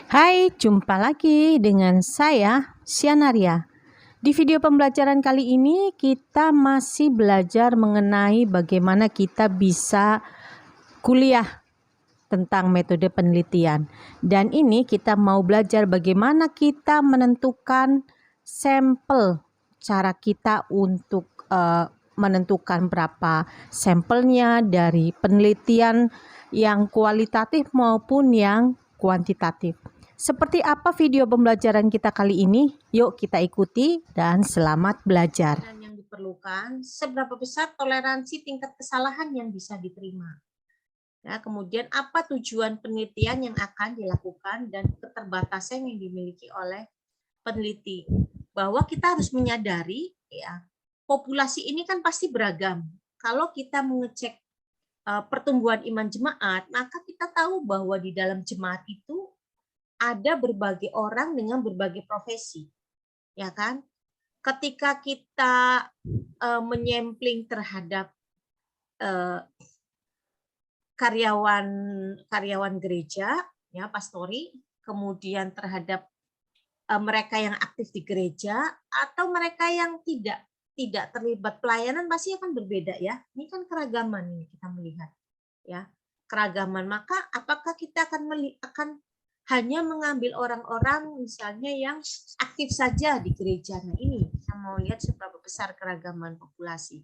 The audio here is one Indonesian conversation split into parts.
Hai, jumpa lagi dengan saya, Sianaria. Di video pembelajaran kali ini kita masih belajar mengenai bagaimana kita bisa kuliah tentang metode penelitian. Dan ini kita mau belajar bagaimana kita menentukan sampel, cara kita untuk menentukan berapa sampelnya dari penelitian yang kualitatif maupun yang kuantitatif. Seperti apa video pembelajaran kita kali ini? Yuk kita ikuti dan selamat belajar. Yang diperlukan, seberapa besar toleransi tingkat kesalahan yang bisa diterima. Ya, kemudian apa tujuan penelitian yang akan dilakukan dan keterbatasan yang dimiliki oleh peneliti. Bahwa kita harus menyadari ya, populasi ini kan pasti beragam. Kalau kita mengecek pertumbuhan iman jemaat, maka kita tahu bahwa di dalam jemaat itu ada berbagai orang dengan berbagai profesi. Ya kan? Ketika kita menyempling terhadap karyawan gereja, ya pastori, kemudian terhadap mereka yang aktif di gereja atau mereka yang tidak terlibat pelayanan pasti akan berbeda ya. Ini kan keragaman ini kita melihat ya keragaman. Maka apakah kita akan hanya mengambil orang-orang misalnya yang aktif saja di gereja? Nah ini kita mau lihat seberapa besar keragaman populasi.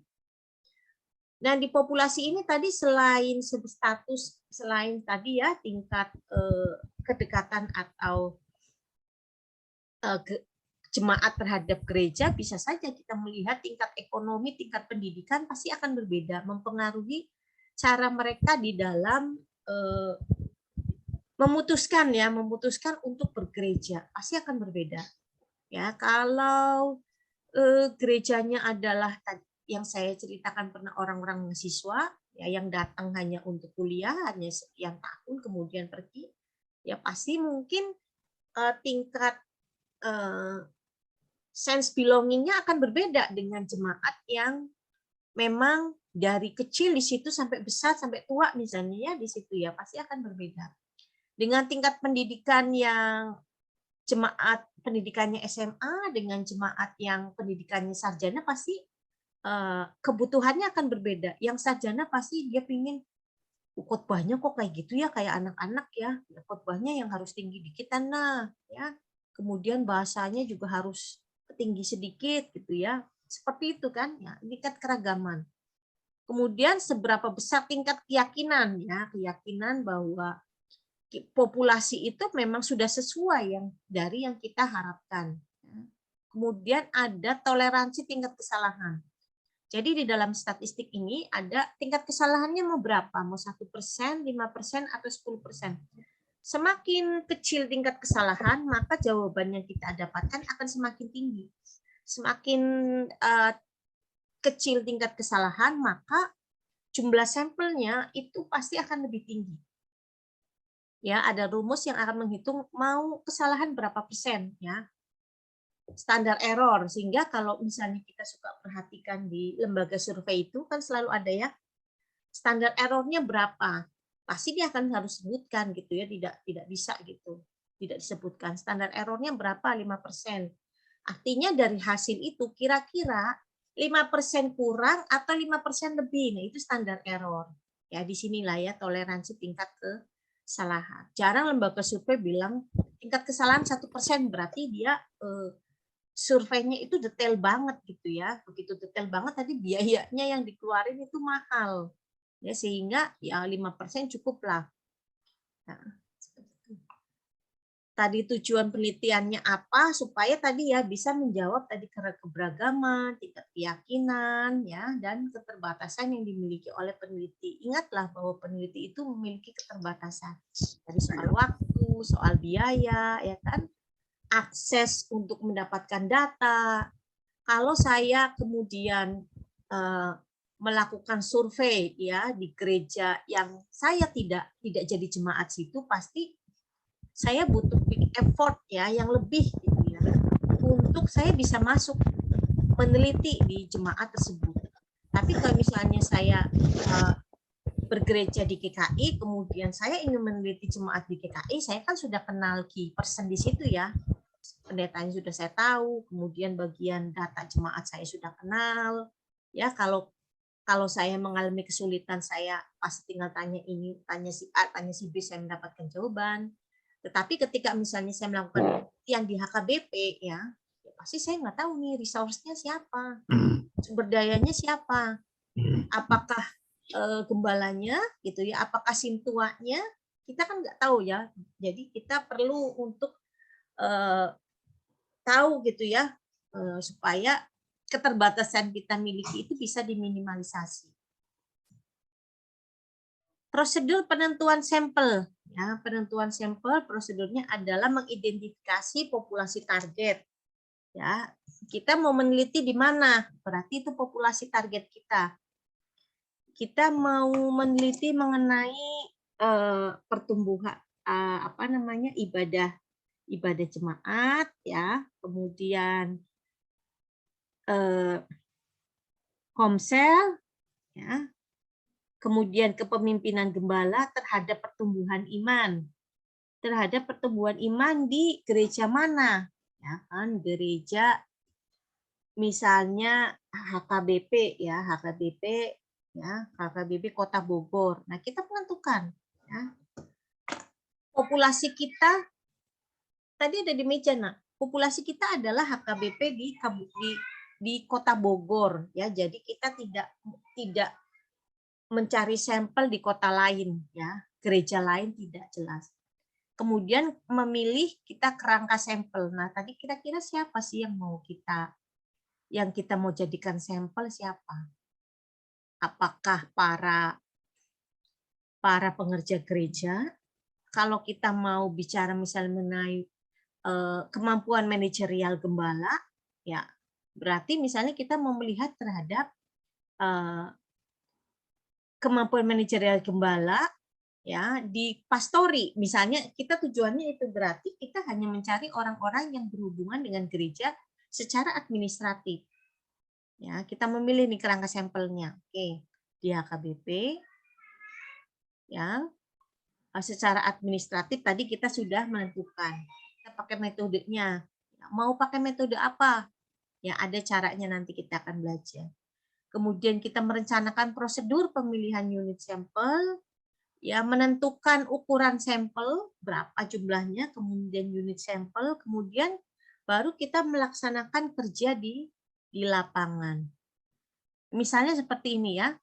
Nah di populasi ini tadi selain status, selain tadi ya tingkat kedekatan atau jemaat terhadap gereja, bisa saja kita melihat tingkat ekonomi, tingkat pendidikan pasti akan berbeda, mempengaruhi cara mereka di dalam memutuskan untuk bergereja pasti akan berbeda ya. Kalau gerejanya adalah yang saya ceritakan pernah orang-orang mahasiswa ya yang datang hanya untuk kuliah hanya sekian tahun kemudian pergi ya, pasti mungkin tingkat sense belongingnya akan berbeda dengan jemaat yang memang dari kecil di situ sampai besar sampai tua misalnya ya di situ ya, pasti akan berbeda. Dengan tingkat pendidikan yang jemaat pendidikannya SMA dengan jemaat yang pendidikannya sarjana pasti kebutuhannya akan berbeda. Yang sarjana pasti dia pingin khotbahnya kok kayak gitu ya, kayak anak-anak ya, khotbahnya yang harus tinggi dikit nah ya. Kemudian bahasanya juga harus tinggi sedikit gitu ya. Seperti itu kan ya, tingkat keragaman. Kemudian seberapa besar tingkat keyakinan ya, keyakinan bahwa populasi itu memang sudah sesuai dari yang kita harapkan. Kemudian ada toleransi tingkat kesalahan. Jadi di dalam statistik ini ada tingkat kesalahannya mau berapa? Mau 1%, 5%, atau 10%. Semakin kecil tingkat kesalahan, maka jawaban yang kita dapatkan akan semakin tinggi. Semakin kecil tingkat kesalahan, maka jumlah sampelnya itu pasti akan lebih tinggi. Ya, ada rumus yang akan menghitung mau kesalahan berapa persen ya. Standar error, sehingga kalau misalnya kita suka perhatikan di lembaga survei itu kan selalu ada ya standar errornya berapa, pasti dia akan harus sebutkan gitu ya, tidak bisa gitu tidak disebutkan standar errornya berapa, 5%. Artinya dari hasil itu kira-kira 5% kurang atau 5% lebih, nah itu standar error ya. Disinilah ya toleransi tingkat kesalahan. Jarang lembaga survei bilang tingkat kesalahan 1%, berarti dia surveinya itu detail banget gitu ya. Begitu detail banget tadi biayanya yang dikeluarin itu mahal. Ya sehingga ya 5% cukup lah. Nah, tadi tujuan penelitiannya apa supaya tadi ya bisa menjawab tadi keberagaman, tingkat keyakinan ya dan keterbatasan yang dimiliki oleh peneliti. Ingatlah bahwa peneliti itu memiliki keterbatasan dari soal waktu, soal biaya ya kan, akses untuk mendapatkan data. Kalau saya kemudian melakukan survei ya di gereja yang saya tidak jadi jemaat situ, pasti saya butuh big effort ya yang lebih gitu ya untuk saya bisa masuk meneliti di jemaat tersebut. Tapi kalau misalnya saya bergereja di GKI, kemudian saya ingin meneliti jemaat di GKI, saya kan sudah kenal key person di situ ya. Pendetanya sudah saya tahu, kemudian bagian data jemaat saya sudah kenal. Ya, kalau saya mengalami kesulitan, saya pasti tinggal tanya ini, tanya si A, tanya si B, saya mendapatkan jawaban. Tetapi ketika misalnya saya melakukan yang di HKBP ya pasti saya nggak tahu nih resource-nya siapa, sumber dayanya siapa, apakah gembalanya gitu ya, apakah sintuanya, kita kan nggak tahu ya. Jadi kita perlu untuk tahu gitu ya, supaya keterbatasan kita miliki itu bisa diminimalisasi. Prosedur penentuan sampel, ya, penentuan sampel prosedurnya adalah mengidentifikasi populasi target. Ya, kita mau meneliti di mana? Berarti itu populasi target kita. Kita mau meneliti mengenai pertumbuhan ibadah jemaat ya, kemudian komsel ya, kemudian kepemimpinan gembala terhadap pertumbuhan iman. Terhadap pertumbuhan iman di gereja mana? Ya kan, gereja misalnya HKBP ya, HKBP Kota Bogor. Nah, kita menentukan ya. Populasi kita tadi ada di meja, Nak. Populasi kita adalah HKBP di Kota Bogor ya. Jadi kita tidak mencari sampel di kota lain ya, gereja lain tidak jelas. Kemudian memilih kita kerangka sampel. Nah, tadi kira-kira siapa sih yang kita mau jadikan sampel siapa? Apakah para pengerja gereja? Kalau kita mau bicara misalnya mengenai kemampuan manajerial gembala, ya berarti misalnya kita mau melihat terhadap kemampuan manajerial gembala ya di pastori. Misalnya kita tujuannya itu berarti kita hanya mencari orang-orang yang berhubungan dengan gereja secara administratif. Ya, kita memilih nih kerangka sampelnya. Oke, di HKBP ya. Secara administratif tadi kita sudah menentukan. Kita pakai metodenya. Mau pakai metode apa? Ya, ada caranya nanti kita akan belajar. Kemudian kita merencanakan prosedur pemilihan unit sampel, ya menentukan ukuran sampel berapa jumlahnya, kemudian unit sampel, kemudian baru kita melaksanakan kerja di lapangan. Misalnya seperti ini ya.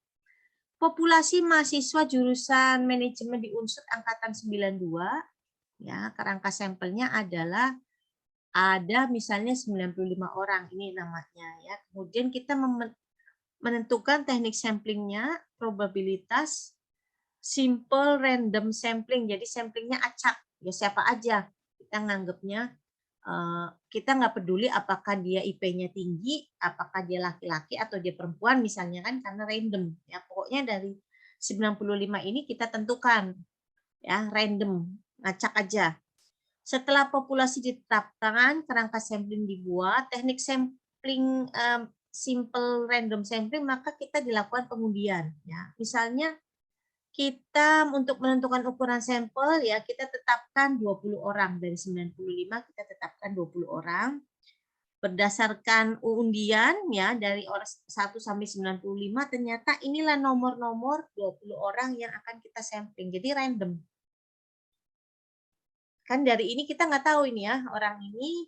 Populasi mahasiswa jurusan manajemen di Unsur angkatan 92 ya, kerangka sampelnya adalah ada misalnya 95 orang ini namanya ya. Kemudian kita menentukan teknik samplingnya, probabilitas simple random sampling. Jadi samplingnya acak, ya siapa aja. Kita nganggapnya kita nggak peduli apakah dia IP-nya tinggi, apakah dia laki-laki atau dia perempuan misalnya kan, karena random. Ya pokoknya dari 95 ini kita tentukan ya random, acak aja. Setelah populasi ditetapkan, kerangka sampling dibuat, teknik sampling simple random sampling, maka kita dilakukan pengundian. Ya, misalnya kita untuk menentukan ukuran sampel ya kita tetapkan 20 orang dari 95 kita tetapkan 20 orang berdasarkan undian ya dari orang 1 sampai 95 ternyata inilah nomor-nomor 20 orang yang akan kita sampling. Jadi random. Kan dari ini kita nggak tahu ini ya orang ini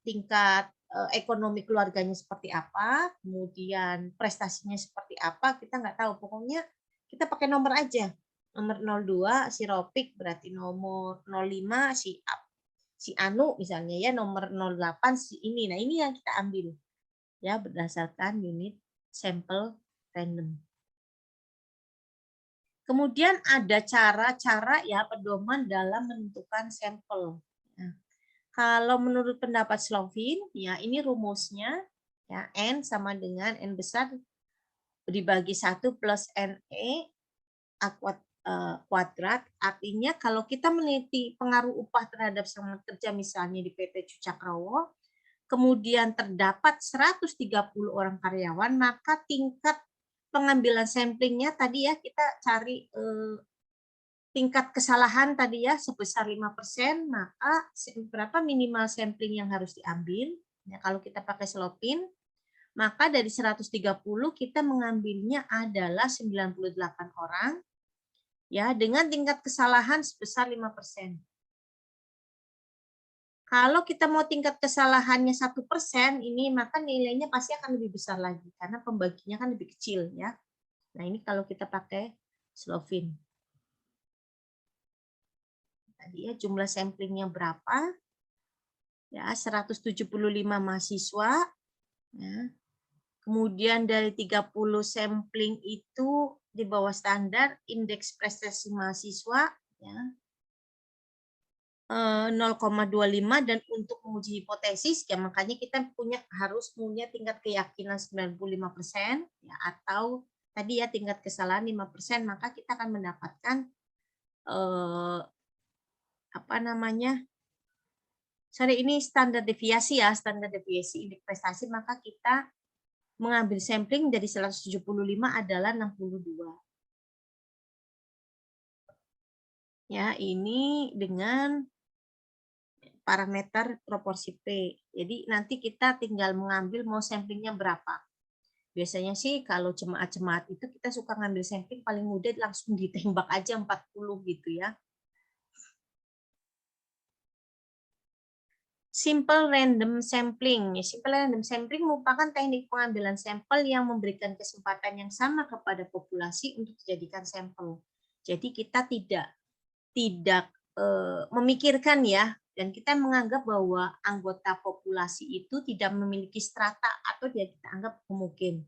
tingkat ekonomi keluarganya seperti apa, kemudian prestasinya seperti apa, kita nggak tahu. Pokoknya kita pakai nomor aja. Nomor 02 si Ropik berarti nomor 05 si Anu misalnya ya, nomor 08 si ini. Nah, ini yang kita ambil ya berdasarkan unit sampel random. Kemudian ada cara-cara ya pedoman dalam menentukan sampel. Nah, kalau menurut pendapat Slovin, ya ini rumusnya, ya N sama dengan N besar dibagi 1 plus NE kuadrat. Artinya kalau kita meneliti pengaruh upah terhadap semangat kerja misalnya di PT Cucakrowo, kemudian terdapat 130 orang karyawan, maka tingkat pengambilan samplingnya tadi ya, kita cari tingkat kesalahan tadi ya sebesar 5%, maka berapa minimal sampling yang harus diambil? Ya, kalau kita pakai Slopin, maka dari 130 kita mengambilnya adalah 98 orang ya dengan tingkat kesalahan sebesar 5%. Kalau kita mau tingkat kesalahannya 1% ini, maka nilainya pasti akan lebih besar lagi karena pembaginya kan lebih kecil ya. Nah, ini kalau kita pakai Slopin. Tadi ya jumlah samplingnya berapa? Ya, 175 mahasiswa. Ya. Kemudian dari 30 sampling itu di bawah standar, indeks prestasi mahasiswa ya, 0,25 dan untuk menguji hipotesis ya makanya kita harus punya tingkat keyakinan 95% ya, atau tadi ya tingkat kesalahan 5%, maka kita akan mendapatkan ini standar deviasi ya, standar deviasi indeks prestasi, maka kita mengambil sampling dari 175 adalah 62. Ya, ini dengan parameter proporsi P. Jadi nanti kita tinggal mengambil mau samplingnya berapa. Biasanya sih kalau jemaat-jemaat itu kita suka ngambil sampling paling mudah langsung ditembak aja 40 gitu ya. Simple random sampling. Simple random sampling merupakan teknik pengambilan sampel yang memberikan kesempatan yang sama kepada populasi untuk dijadikan sampel. Jadi kita tidak memikirkan ya, dan kita menganggap bahwa anggota populasi itu tidak memiliki strata atau dia kita anggap homogen.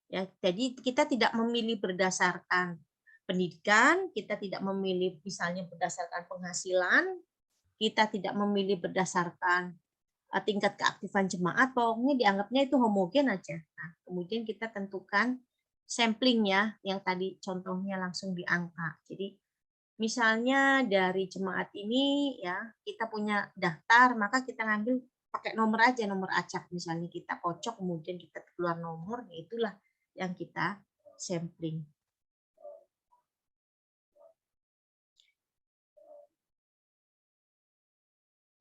Ya, jadi kita tidak memilih berdasarkan pendidikan, kita tidak memilih misalnya berdasarkan penghasilan, kita tidak memilih berdasarkan tingkat keaktifan jemaat, pokoknya dianggapnya itu homogen aja. Nah, kemudian kita tentukan samplingnya yang tadi contohnya langsung di angka. Jadi misalnya dari jemaat ini ya kita punya daftar, maka kita ngambil pakai nomor aja, nomor acak misalnya kita kocok, kemudian kita keluar nomor, itulah yang kita sampling.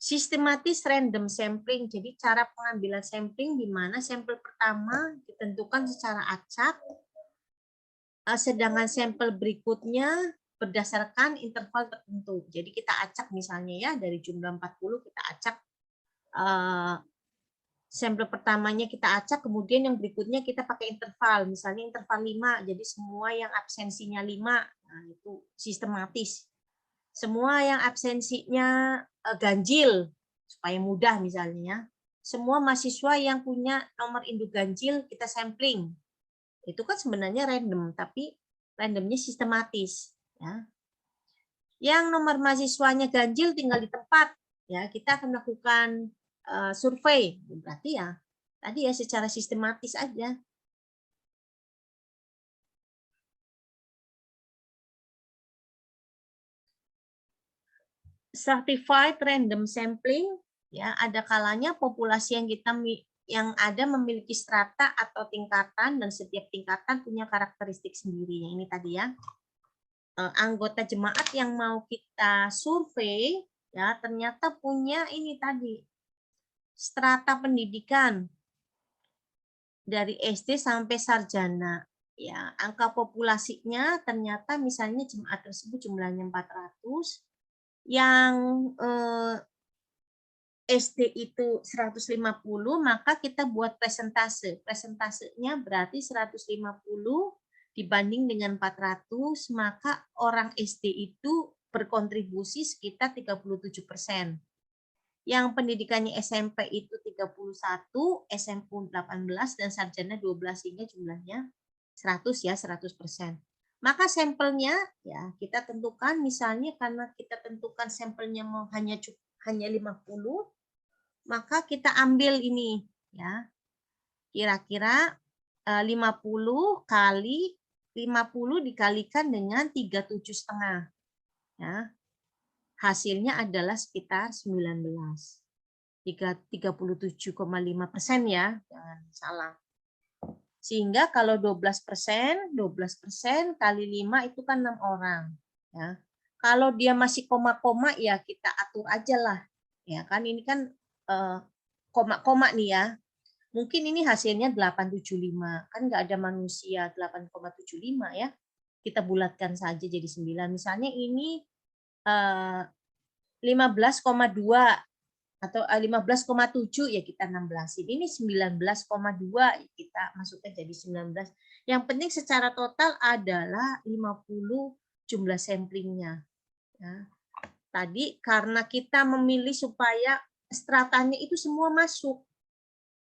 Sistematis random sampling, jadi cara pengambilan sampling di mana sampel pertama ditentukan secara acak, sedangkan sampel berikutnya berdasarkan interval tertentu. Jadi kita acak misalnya ya dari jumlah 40 kita acak sampel pertamanya kita acak, kemudian yang berikutnya kita pakai interval, misalnya interval 5, jadi semua yang absensinya 5, nah itu sistematis. Semua yang absensinya ganjil, supaya mudah misalnya, semua mahasiswa yang punya nomor induk ganjil kita sampling. Itu kan sebenarnya random, tapi randomnya sistematis. Ya. Yang nomor mahasiswanya ganjil tinggal di tempat, ya kita akan melakukan survei. Berarti ya tadi ya secara sistematis aja. Stratified random sampling, ya ada kalanya populasi yang ada memiliki strata atau tingkatan dan setiap tingkatan punya karakteristik sendiri. Yang ini tadi ya anggota jemaat yang mau kita survei ya ternyata punya ini tadi strata pendidikan dari SD sampai sarjana. Ya, angka populasinya ternyata misalnya jemaat tersebut jumlahnya 400, yang SD itu 150, maka kita buat presentase. Presentasenya berarti 150 dibanding dengan 400, maka orang SD itu berkontribusi sekitar 37%. Yang pendidikannya SMP itu 31, SMP 18, dan sarjana 12, sehingga jumlahnya 100 ya, 100%. Maka sampelnya ya kita tentukan misalnya karena kita tentukan sampelnya hanya 50, maka kita ambil ini ya. Kira-kira 50 kali 50 dikalikan dengan 37,5 ya. Hasilnya adalah sekitar 19. 37,5% ya, jangan salah. Sehingga kalau 12% kali 5 itu kan 6 orang. Ya. Kalau dia masih koma-koma ya kita atur aja lah. Ya kan ini kan koma-koma nih ya. Mungkin ini hasilnya 875. Kan nggak ada manusia 8,75 ya. Kita bulatkan saja jadi 9. Misalnya ini 15,2 atau 15,7 ya kita 16. Ini 19,2 kita masukkan jadi 19. Yang penting secara total adalah 50 jumlah samplingnya. Ya. Tadi karena kita memilih supaya stratanya itu semua masuk.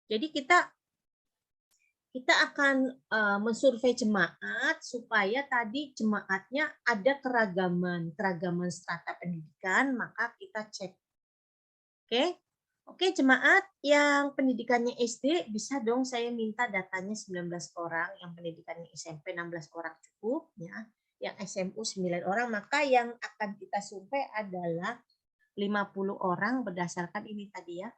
Jadi kita akan mensurvei jemaat supaya tadi jemaatnya ada keragaman strata pendidikan, maka kita cek. Oke, jemaat yang pendidikannya SD bisa dong saya minta datanya 19 orang, yang pendidikannya SMP 16 orang cukup ya. Yang SMU 9 orang, maka yang akan kita survei adalah 50 orang berdasarkan ini tadi ya.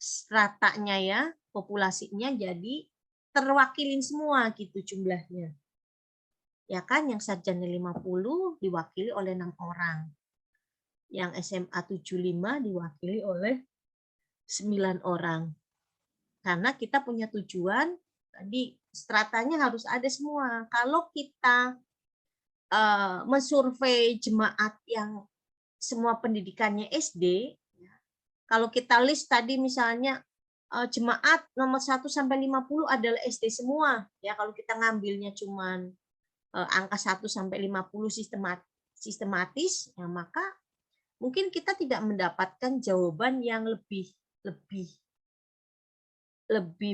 Stratanya ya, populasinya jadi terwakilin semua gitu jumlahnya. Ya kan, yang sarjana 50 diwakili oleh 6 orang. Yang SMA 75 diwakili oleh 9 orang. Karena kita punya tujuan, tadi stratanya harus ada semua. Kalau kita mensurvei jemaat yang semua pendidikannya SD, kalau kita list tadi misalnya jemaat nomor 1 sampai 50 adalah SD semua. Ya, kalau kita ngambilnya cuman angka 1 sampai 50 sistematis, ya maka mungkin kita tidak mendapatkan jawaban yang lebih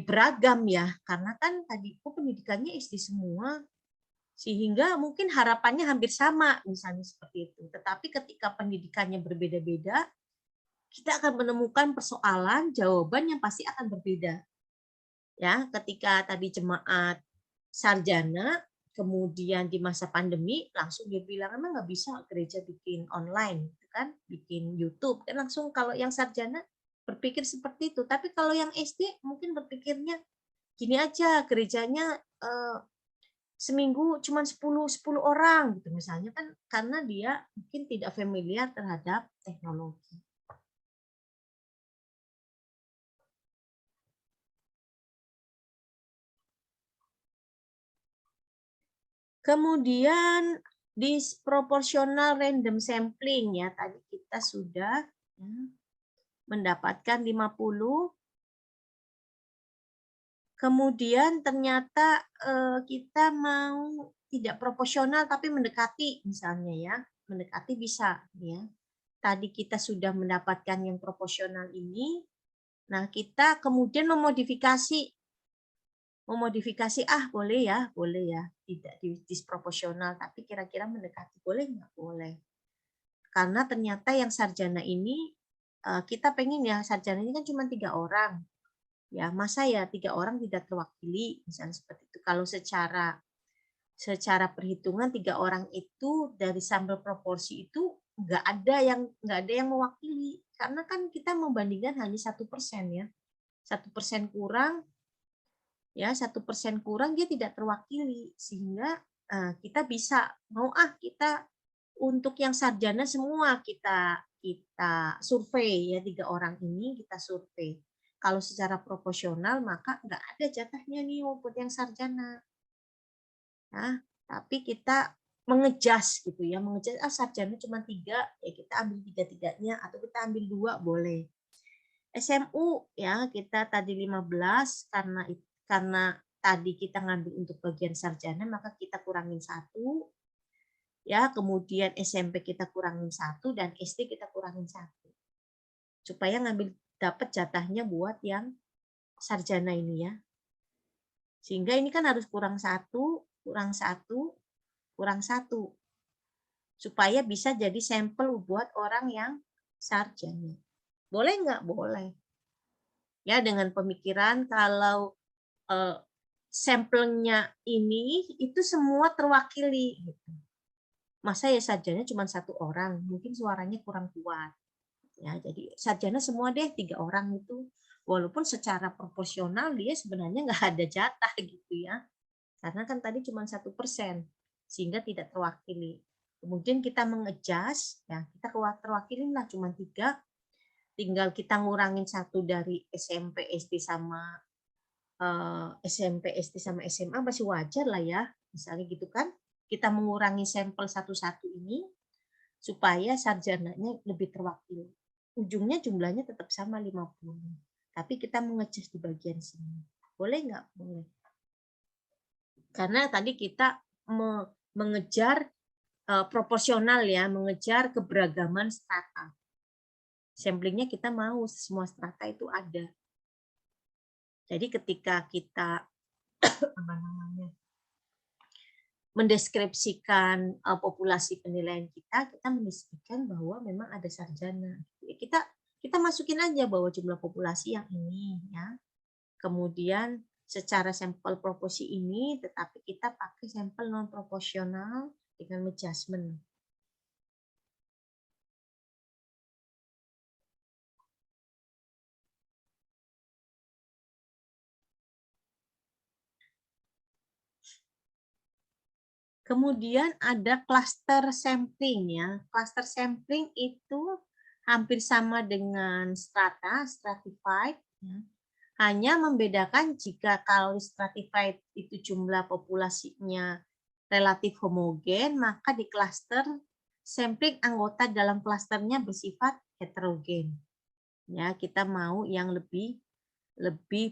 beragam ya, karena kan tadi pendidikannya SD semua, sehingga mungkin harapannya hampir sama misalnya seperti itu. Tetapi ketika pendidikannya berbeda-beda, kita akan menemukan persoalan, jawaban yang pasti akan berbeda. Ya, ketika tadi jemaat sarjana, kemudian di masa pandemi langsung dia bilang emang nggak bisa gereja bikin online, kan, bikin YouTube, kan langsung kalau yang sarjana berpikir seperti itu. Tapi kalau yang SD mungkin berpikirnya gini aja, gerejanya seminggu cuma 10 orang gitu misalnya kan, karena dia mungkin tidak familiar terhadap teknologi. Kemudian disproportional random sampling ya, tadi kita sudah mendapatkan 50. Kemudian ternyata kita mau tidak proporsional tapi mendekati misalnya ya, mendekati bisa ya. Tadi kita sudah mendapatkan yang proporsional ini. Nah, kita kemudian memodifikasi boleh ya, tidak disproporsional tapi kira-kira mendekati, boleh nggak? Boleh. Karena ternyata yang sarjana ini kita pengen ya, sarjana ini kan cuma 3 orang. Ya, masa ya 3 orang tidak terwakili misalnya seperti itu. Kalau secara perhitungan 3 orang itu dari sampel proporsi itu nggak ada yang mewakili, karena kan kita membandingkan hanya 1% ya. 1% kurang ya, 1% kurang dia tidak terwakili, sehingga kita bisa kita untuk yang sarjana semua kita survei ya, 3 orang ini kita survei. Kalau secara proporsional maka nggak ada jatahnya nih buat yang sarjana. Nah, tapi kita mengejas gitu ya, sarjana cuma 3 ya kita ambil 3-3-nya atau kita ambil 2 boleh. SMU ya kita tadi 15 karena tadi kita ngambil untuk bagian sarjana maka kita kurangin 1 ya, kemudian SMP kita kurangin 1 dan SD kita kurangin 1 supaya dapat jatahnya buat yang sarjana ini ya, sehingga ini kan harus kurang 1 supaya bisa jadi sampel buat orang yang sarjana. Boleh nggak? Boleh. Ya, dengan pemikiran kalau sampelnya ini itu semua terwakili. Gitu. Masa ya sarjana cuma 1 orang, mungkin suaranya kurang kuat. Ya, jadi sarjana semua deh 3 orang itu. Walaupun secara proporsional dia sebenarnya nggak ada jatah gitu ya. Karena kan tadi cuma 1%, sehingga tidak terwakili. Kemudian kita mengejas, ya kita terwakilin lah cuma 3, tinggal kita ngurangin 1 dari SMP, SD sama SMP, SD sama SMA masih wajar lah ya, misalnya gitu kan. Kita mengurangi sampel satu-satu ini supaya sarjananya lebih terwakili. Ujungnya jumlahnya tetap sama 50. Tapi kita mengejas di bagian sini. Boleh nggak? Boleh. Karena tadi kita mengejar proporsional ya, mengejar keberagaman strata. Samplingnya kita mau semua strata itu ada. Jadi ketika kita mendeskripsikan populasi penilaian kita mendeskripsikan bahwa memang ada sarjana. Kita masukin aja bahwa jumlah populasi yang ini ya. Kemudian secara sampel proporsi ini, tetapi kita pakai sampel non proporsional dengan adjustment. Kemudian ada cluster sampling ya. Cluster sampling itu hampir sama dengan strata, stratified. Ya. Hanya membedakan jika kalau stratified itu jumlah populasinya relatif homogen, maka di cluster sampling anggota dalam klasternya bersifat heterogen. Ya, kita mau yang lebih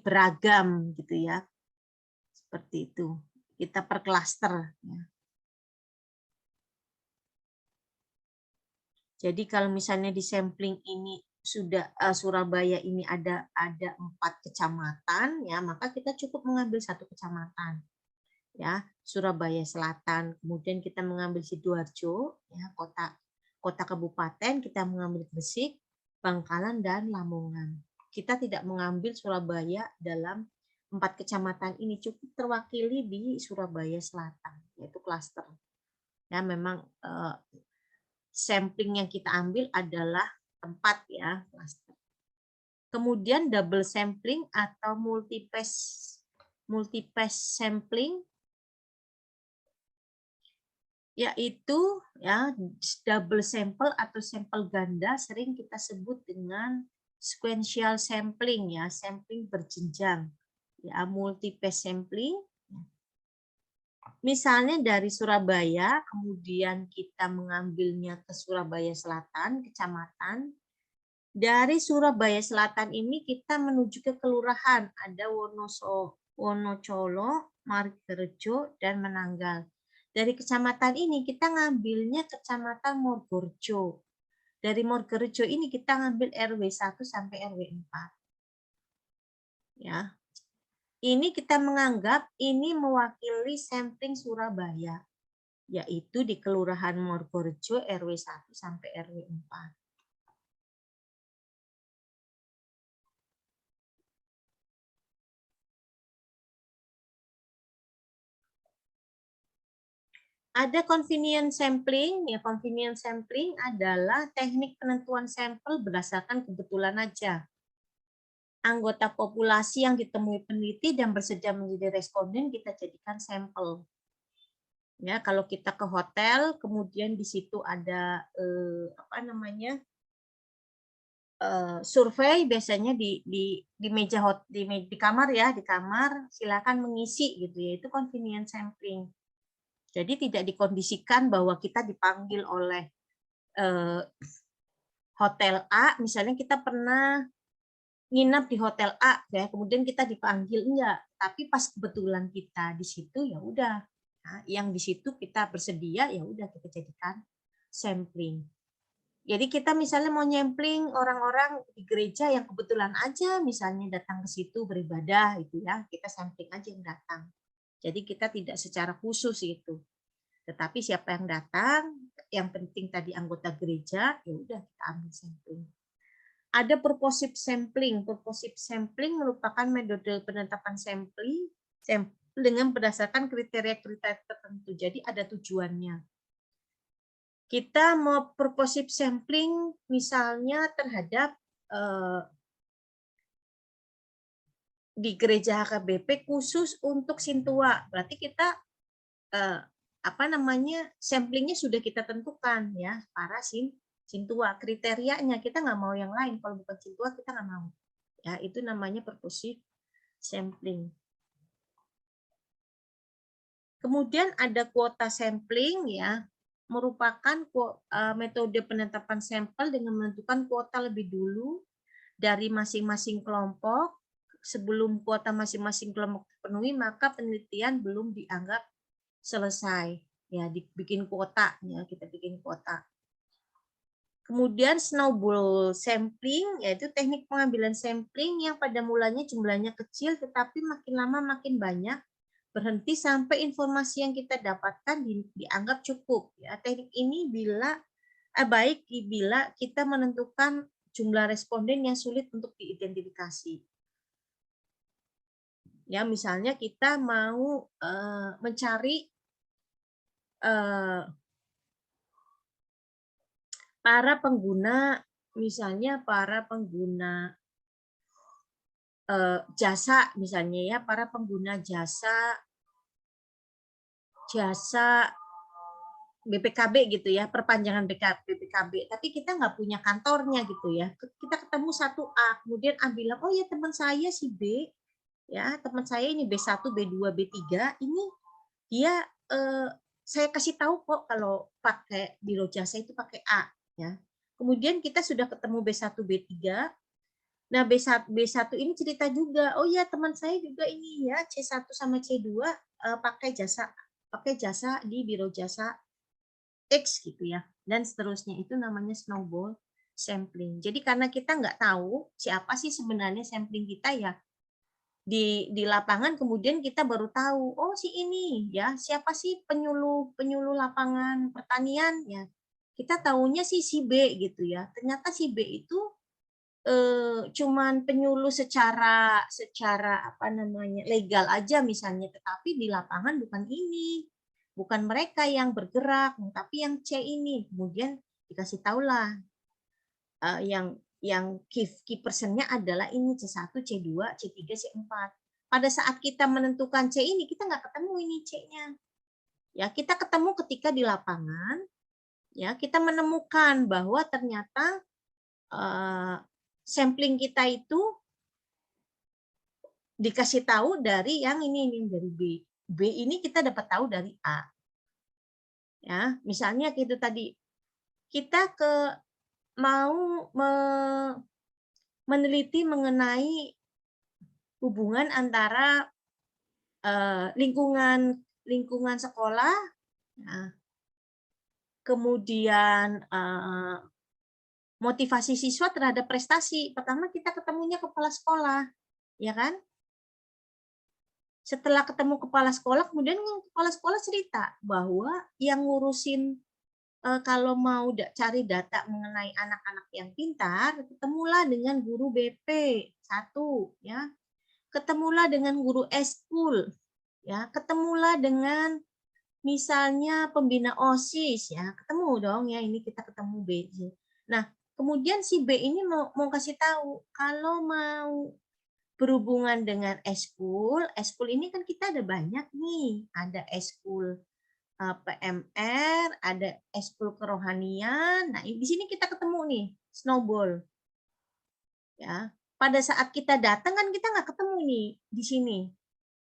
beragam gitu ya. Seperti itu. Kita per klaster ya. Jadi kalau misalnya di sampling ini sudah Surabaya ini ada 4 kecamatan ya, maka kita cukup mengambil 1 kecamatan. Ya, Surabaya Selatan, kemudian kita mengambil Sidoarjo ya, kota kabupaten, kita mengambil Gresik, Bangkalan dan Lamongan. Kita tidak mengambil Surabaya dalam 4 kecamatan ini, cukup terwakili di Surabaya Selatan, yaitu klaster. Ya, memang sampling yang kita ambil adalah tempat ya, cluster. Kemudian double sampling atau multipass sampling, yaitu ya double sample atau sampel ganda sering kita sebut dengan sequential sampling ya, sampling berjenjang. Ya, multipass sampling. Misalnya dari Surabaya, kemudian kita mengambilnya ke Surabaya Selatan, kecamatan. Dari Surabaya Selatan ini kita menuju ke kelurahan, ada Wonocolo, Margarejo, dan Menanggal. Dari kecamatan ini kita ngambilnya kecamatan Morgorjo. Dari Morgorjo ini kita ngambil RW 1 sampai RW 4. Ya. Ini kita menganggap ini mewakili sampling Surabaya, yaitu di Kelurahan Morgorjo RW 1 sampai RW 4. Ada convenience sampling, ya convenience sampling adalah teknik penentuan sampel berdasarkan kebetulan aja. Anggota populasi yang ditemui peneliti dan bersedia menjadi responden kita jadikan sampel. Ya, kalau kita ke hotel, kemudian di situ ada survei, biasanya di meja di kamar ya, di kamar silakan mengisi gitu ya, itu convenience sampling. Jadi tidak dikondisikan bahwa kita dipanggil oleh hotel A, misalnya kita pernah nginap di hotel A ya, kemudian kita dipanggil enggak, tapi pas kebetulan kita di situ ya udah, nah, yang di situ kita bersedia ya udah kita jadikan sampling. Jadi kita misalnya mau nyampling orang-orang di gereja yang kebetulan aja misalnya datang ke situ beribadah itu ya, kita sampling aja yang datang. Jadi kita tidak secara khusus itu. Tetapi siapa yang datang, yang penting tadi anggota gereja, ya udah kita ambil sampling. Ada purposive sampling. Purposive sampling merupakan metode penetapan sampling dengan berdasarkan kriteria-kriteria tertentu. Jadi ada tujuannya. Kita mau purposive sampling misalnya terhadap di gereja HKBP khusus untuk Sintua. Berarti kita samplingnya sudah kita tentukan ya, para Sintua. Kriterianya kita nggak mau yang lain. Kalau bukan Sintua kita nggak mau. Ya, itu namanya purposive sampling. Kemudian ada kuota sampling ya, merupakan metode penetapan sampel dengan menentukan kuota lebih dulu dari masing-masing kelompok. Sebelum kuota masing-masing kelompok terpenuhi, maka penelitian belum dianggap selesai. Ya, dibikin kuota ya, kita bikin kuota. Kemudian snowball sampling, yaitu teknik pengambilan sampling yang pada mulanya jumlahnya kecil tetapi makin lama makin banyak, berhenti sampai informasi yang kita dapatkan dianggap cukup. Ya, teknik ini baik bila kita menentukan jumlah responden yang sulit untuk diidentifikasi. Ya, misalnya kita mau mencari para pengguna, misalnya para pengguna jasa, misalnya ya, para pengguna jasa BPKB gitu ya, perpanjangan BPKB, tapi kita nggak punya kantornya gitu ya. Kita ketemu satu A, kemudian A bilang, oh ya teman saya si B, ya teman saya ini B1, B2, B3, ini dia saya kasih tahu kok kalau pakai biro jasa itu pakai A, ya. Kemudian kita sudah ketemu B1, B3. Nah, B1 ini cerita juga, oh ya teman saya juga ini ya, C1 sama C2 pakai jasa di biro jasa X gitu ya, dan seterusnya. Itu namanya snowball sampling. Jadi karena kita nggak tahu siapa sih sebenarnya sampling kita ya, di lapangan kemudian kita baru tahu, oh si ini ya, siapa sih penyuluh lapangan pertanian ya. Kita tahunya sih si B gitu ya. Ternyata si B itu cuman penyuluh secara legal aja misalnya, tetapi di lapangan bukan ini. Bukan mereka yang bergerak, tapi yang C ini. Kemudian dikasih tahulah yang key personnya adalah ini C1, C2, C3, C4. Pada saat kita menentukan C ini, kita nggak ketemu ini C-nya. Ya, kita ketemu ketika di lapangan, ya kita menemukan bahwa ternyata sampling kita itu dikasih tahu dari yang ini dari B. B ini kita dapat tahu dari A. Ya, misalnya gitu tadi. Kita mau meneliti mengenai hubungan antara lingkungan sekolah, nah, kemudian motivasi siswa terhadap prestasi. Pertama kita ketemunya kepala sekolah, ya kan? Setelah ketemu kepala sekolah, kemudian kepala sekolah cerita bahwa yang ngurusin kalau mau cari data mengenai anak-anak yang pintar, ketemulah dengan guru BP 1, ya. Ketemulah dengan guru eskul, ya. Ketemulah dengan misalnya pembina OSIS, ya. Ketemu dong ya, ini kita ketemu B. Nah, kemudian si B ini mau kasih tahu kalau mau berhubungan dengan eskul ini kan kita ada banyak nih, ada eskul PMR, ada eskul kerohanian. Nah, di sini kita ketemu nih, snowball. Ya, pada saat kita datang kan kita nggak ketemu nih di sini.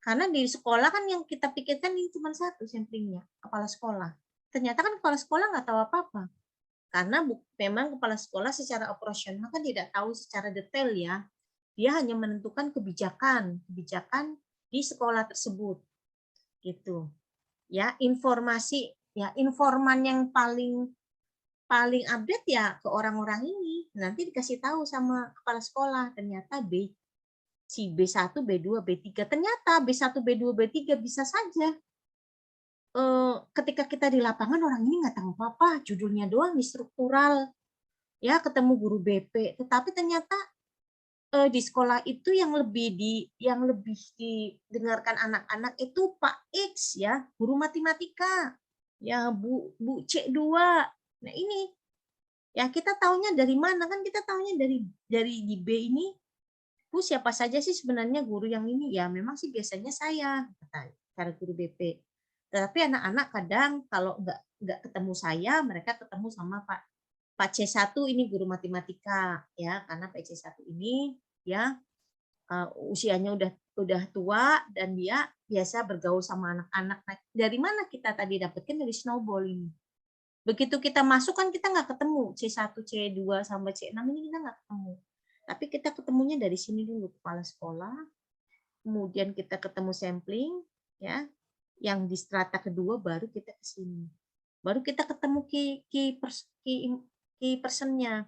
Karena di sekolah kan yang kita pikirkan ini cuma satu samplingnya, kepala sekolah. Ternyata kan kepala sekolah nggak tahu apa-apa. Karena memang kepala sekolah secara operasional kan tidak tahu secara detail ya. Dia hanya menentukan kebijakan di sekolah tersebut. Gitu. Ya, informasi ya, informan yang paling update ya ke orang-orang ini. Nanti dikasih tahu sama kepala sekolah, ternyata si B1, B2, B3. Ternyata B1, B2, B3 bisa saja ketika kita di lapangan orang ini nggak tahu apa-apa, judulnya doang nih struktural. Ya, ketemu guru BP, tetapi ternyata di sekolah itu yang lebih didengarkan anak-anak itu Pak X ya, guru matematika. Ya, Bu C2. Nah, ini ya kita taunya dari mana kan, kita taunya dari di B ini Bu, siapa saja sih sebenarnya guru yang ini? Ya memang sih biasanya saya, kata guru BP. Tetapi anak-anak kadang kalau nggak ketemu saya, mereka ketemu sama Pak C1 ini guru matematika ya, karena Pak C1 ini ya usianya udah tua dan dia biasa bergaul sama anak-anak. Nah, dari mana kita tadi dapatkan? Dari snowball ini. Begitu kita masuk kan kita nggak ketemu C1, C2 sampai C6 ini kita nggak ketemu. Tapi kita ketemunya dari sini dulu, kepala sekolah, kemudian kita ketemu sampling, ya, yang di strata kedua baru kita ke sini. Baru kita ketemu key personnya.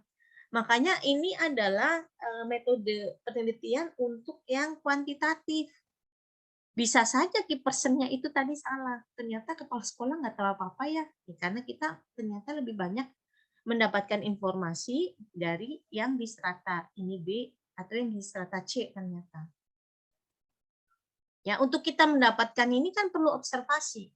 Makanya ini adalah metode penelitian untuk yang kuantitatif. Bisa saja key personnya itu tadi salah. Ternyata kepala sekolah nggak tahu apa-apa ya. Karena kita ternyata lebih banyak mendapatkan informasi dari yang di strata ini B atau yang di strata C ternyata. Ya, untuk kita mendapatkan ini kan perlu observasi.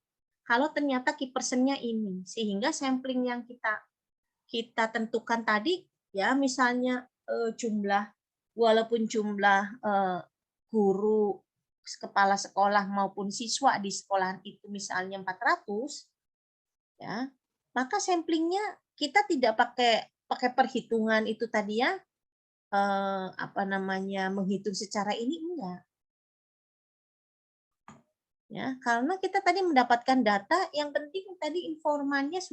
Kalau ternyata key person-nya ini, sehingga sampling yang kita tentukan tadi, ya misalnya walaupun jumlah guru, kepala sekolah maupun siswa di sekolahan itu misalnya 400, ya, maka samplingnya kita tidak pakai perhitungan itu tadi ya, menghitung secara ini enggak. Ya, karena kita tadi mendapatkan data, yang penting tadi informannya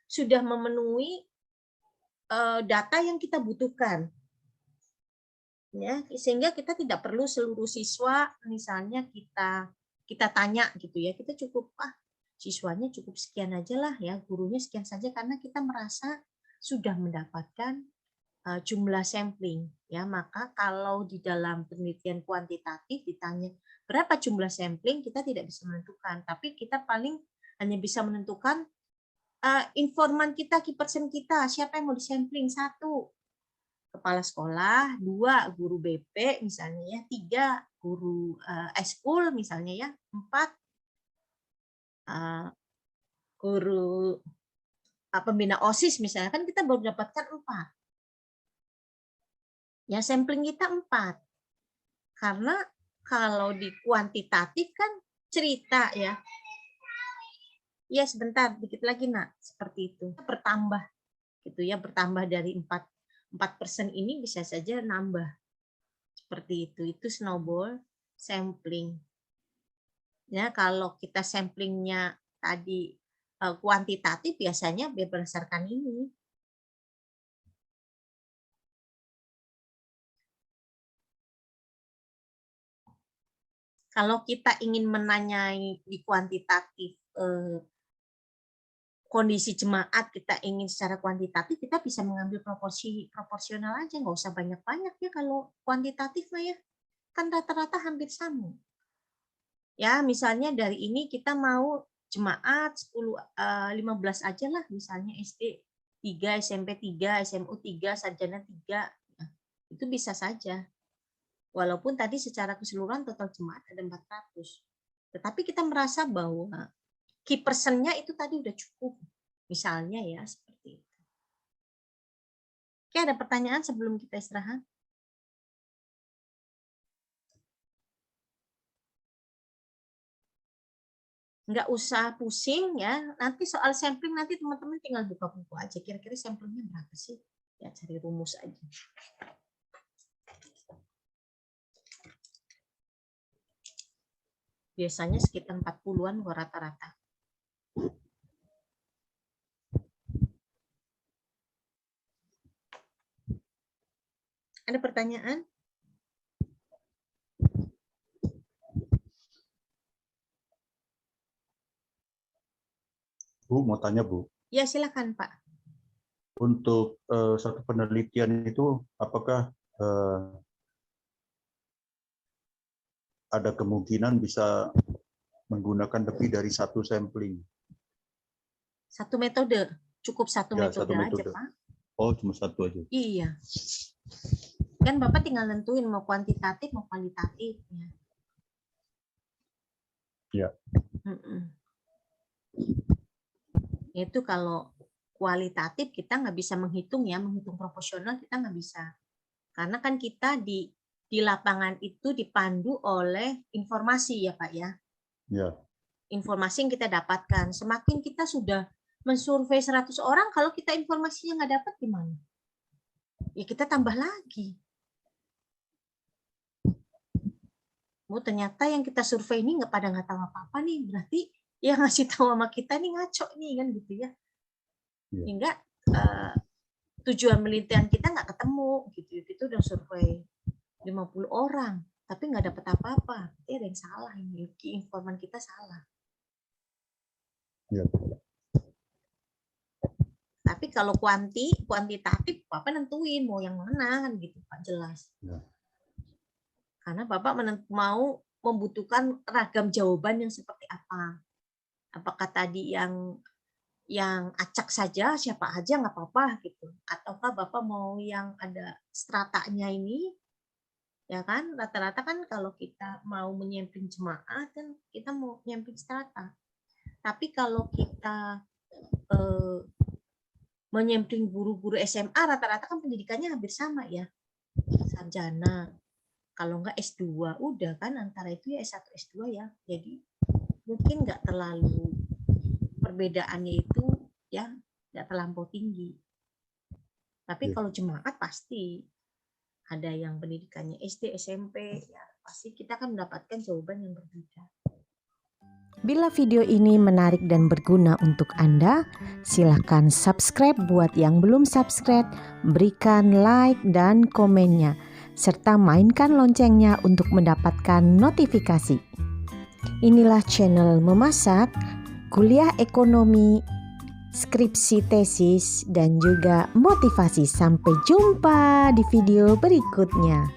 sudah memenuhi data yang kita butuhkan. Ya, sehingga kita tidak perlu seluruh siswa misalnya kita tanya gitu ya. Kita cukup siswanya cukup sekian aja lah ya, gurunya sekian saja karena kita merasa sudah mendapatkan jumlah sampling ya. Maka kalau di dalam penelitian kuantitatif ditanya berapa jumlah sampling, kita tidak bisa menentukan, tapi kita paling hanya bisa menentukan informan kita, key person kita, siapa yang mau disampling. 1, kepala sekolah, 2, guru BP misalnya ya, 3, guru eskul misalnya ya, 4, guru pembina OSIS misalnya, kan kita baru dapatkan 4. Ya, sampling kita 4. Karena kalau di kuantitatif kan cerita ya. Ya, sebentar, dikit lagi nak, seperti itu. Bertambah gitu ya, bertambah dari 4% ini bisa saja nambah. Seperti itu snowball sampling. Ya, kalau kita samplingnya tadi kuantitatif biasanya berdasarkan ini. Kalau kita ingin menanyai di kuantitatif kondisi jemaat, kita ingin secara kuantitatif, kita bisa mengambil proporsional aja, nggak usah banyak-banyak ya kalau kuantitatif lah ya. Kan rata-rata hampir sama. Ya, misalnya dari ini kita mau jemaat 15 aja lah, misalnya SD 3, SMP 3, SMU 3, sarjana 3. Nah, itu bisa saja. Walaupun tadi secara keseluruhan total jemaat ada 400. Tetapi kita merasa bahwa key person-nya itu tadi udah cukup. Misalnya ya, seperti itu. Oke, ada pertanyaan sebelum kita istirahat? Nggak usah pusing ya. Nanti soal sampling nanti teman-teman tinggal buka buku aja. Kira-kira samplingnya berapa sih? Ya, cari rumus aja. Biasanya sekitar 40-an rata-rata. Ada pertanyaan? Bu, mau tanya Bu. Ya, silakan Pak. Untuk satu penelitian itu, apakah ada kemungkinan bisa menggunakan lebih dari satu sampling? Satu metode, cukup satu Ya, metode satu metode aja Pak. Oh, cuma satu aja. Iya. Kan Bapak tinggal nentuin mau kuantitatif mau kualitatif ya. Ya. Itu kalau kualitatif kita nggak bisa menghitung ya, menghitung proporsional kita nggak bisa. Karena kan kita di di lapangan itu dipandu oleh informasi ya Pak ya. Ya. Informasi yang kita dapatkan. Semakin kita sudah mensurvei 100 orang, kalau kita informasinya nggak dapat gimana? Ya kita tambah lagi. Ternyata yang kita survei ini nggak tahu apa-apa nih, berarti yang ngasih tahu sama kita nih ngaco nih kan gitu ya. Hingga tujuan penelitian kita nggak ketemu gitu. Kita udah survei 50 orang, tapi nggak dapat apa-apa. Berarti ada yang salah ini, informan kita salah. Ya. Tapi kalau kuantitatif, Bapak nentuin mau yang mana kan gitu, Pak, jelas. Ya. Karena Bapak mau membutuhkan ragam jawaban yang seperti apa. Apakah tadi yang acak saja, siapa aja nggak apa-apa gitu. Ataukah Bapak mau yang ada stratanya ini, ya kan? Rata-rata kan kalau kita mau menyampling jemaah kan kita mau nyampling strata. Tapi kalau kita menyampling guru-guru SMA, rata-rata kan pendidikannya hampir sama ya. Sarjana. Kalau nggak S2, udah kan antara itu ya S1, S2 ya. Jadi mungkin nggak terlalu perbedaannya itu ya nggak terlampau tinggi. Tapi kalau jemaat pasti ada yang pendidikannya SD, SMP, ya pasti kita akan mendapatkan jawaban yang berbeda. Bila video ini menarik dan berguna untuk Anda, silakan subscribe buat yang belum subscribe, berikan like dan komennya, serta mainkan loncengnya untuk mendapatkan notifikasi. Inilah channel memasak, kuliah ekonomi, skripsi tesis, dan juga motivasi. Sampai jumpa di video berikutnya.